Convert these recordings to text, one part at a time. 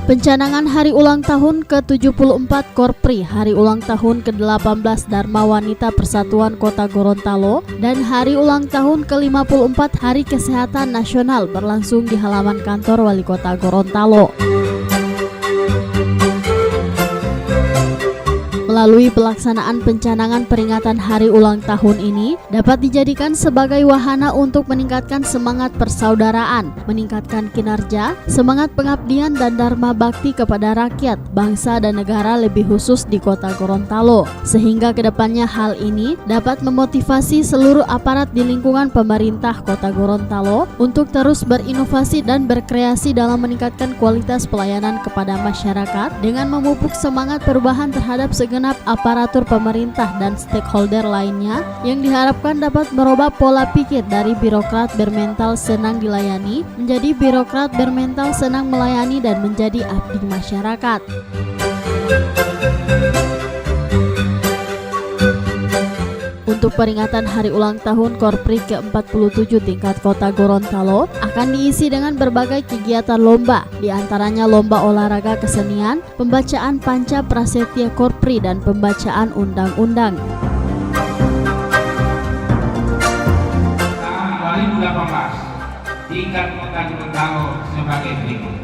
Pencanangan Hari Ulang Tahun ke-74 Korpri, Hari Ulang Tahun ke-18 Dharma Wanita Persatuan Kota Gorontalo, dan Hari Ulang Tahun ke-54 Hari Kesehatan Nasional berlangsung di halaman kantor Wali Kota Gorontalo. Melalui pelaksanaan pencanangan peringatan Hari Ulang Tahun ini dapat dijadikan sebagai wahana untuk meningkatkan semangat persaudaraan, meningkatkan kinerja, semangat pengabdian dan dharma bakti kepada rakyat, bangsa dan negara lebih khusus di Kota Gorontalo. Sehingga kedepannya hal ini dapat memotivasi seluruh aparat di lingkungan pemerintah Kota Gorontalo untuk terus berinovasi dan berkreasi dalam meningkatkan kualitas pelayanan kepada masyarakat dengan memupuk semangat perubahan terhadap segenap aparatur pemerintah dan stakeholder lainnya yang diharapkan dapat merubah pola pikir dari birokrat bermental senang dilayani menjadi birokrat bermental senang melayani dan menjadi abdi masyarakat. Untuk peringatan Hari Ulang Tahun Korpri ke-47 tingkat Kota Gorontalo akan diisi dengan berbagai kegiatan lomba, diantaranya lomba olahraga kesenian, pembacaan Panca Prasetya Korpri, dan pembacaan undang-undang. Tahun 2018 tingkat Kota Gorontalo sebagai berikut.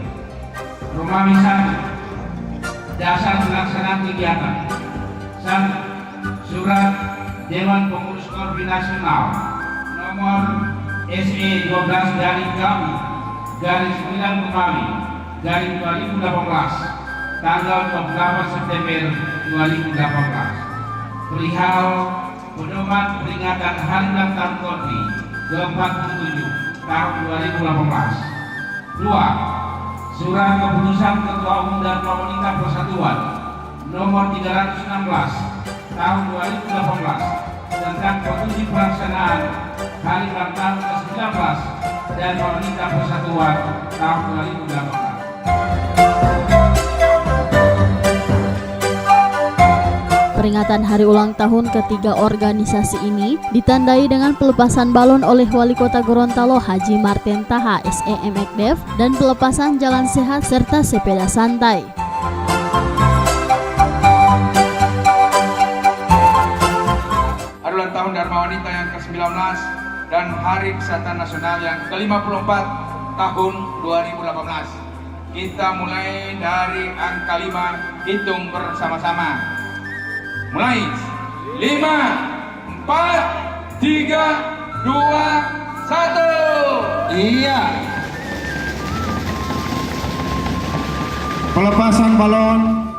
Rumah misalnya, dasar pelaksanaan kegiatan. 1. Surat Dewan Pengurus Korpri Nasional nomor SE 12 garing kami garing 9 Kemami garing 2018 tanggal 28 September 2018 perihal pedoman peringatan Hari Ulang Tahun Korpri ke-47 tahun 2018. 2. Surat Keputusan Ketua Umum Dharma Wanita Persatuan nomor 316 tahun 2018 tentang petunjuk pelaksanaan Hari Ulang Tahun ke-19 dan Wanita Persatuan tahun 2018. Peringatan Hari Ulang Tahun ketiga organisasi ini ditandai dengan pelepasan balon oleh Wali Kota Gorontalo Haji Marten Taha SEMekdev dan pelepasan jalan sehat serta sepeda santai. Tahun Dharma Wanita yang ke-19 dan Hari Kesehatan Nasional yang ke-54 tahun 2018. Kita mulai dari angka 5, hitung bersama-sama. Mulai 5, 4, 3, 2, 1. Iya. Pelepasan balon.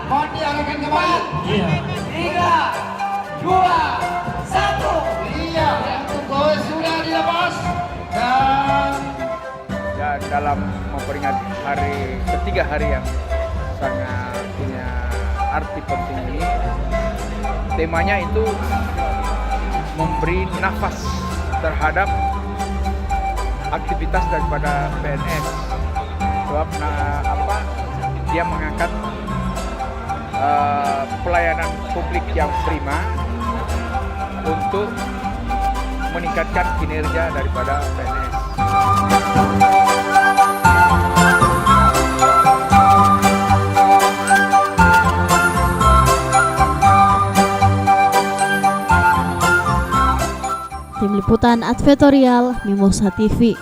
Mohon diarahkan ke bawah. Iya. 3, 2, 1. Iya, sudah dilepas. Dan dalam memperingati ketiga hari yang sangat punya arti penting ini, temanya itu memberi nafas terhadap aktivitas daripada PNS. Sebab dia mengangkat pelayanan publik yang prima untuk meningkatkan kinerja daripada PNS. Tim Liputan Advertorial Mimosa TV.